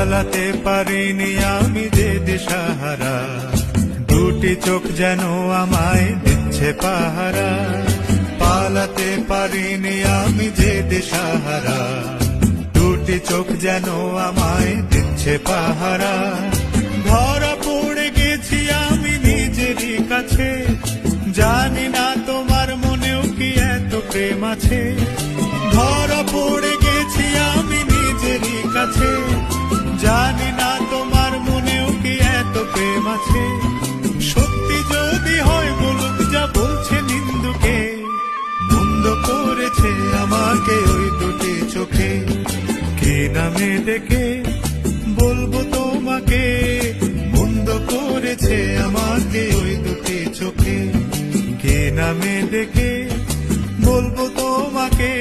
পালাতে পারিনি আমি যে দিশাহারা, দুটি চোখ যেন আমায় দিচ্ছে পাহারা। পালাতে পারিনি আমি যে দিশাহারা, দুটি চোখ যেন আমায় দিচ্ছে পাহারা। ধরা পড়ে গেছি আমি নিজেরই কাছে, জানি না তোমার মনেও কি এত প্রেম আছে। ধরা পড়ে গেছি আমি নিজেরই কাছে, জানি না তোমার মনেও কি এত প্রেম আছে। সত্যি যদি হয় বলুক যা বলছে নিন্দুকে, মন্দ করেছে আমাকে ওই দুটি চোখে। কি নামে ডেকে বলবো তোমাকে, মন্দ করেছে আমাকে ওই দুটি চোখে। কি নামে ডেকে বলবো তোমাকে।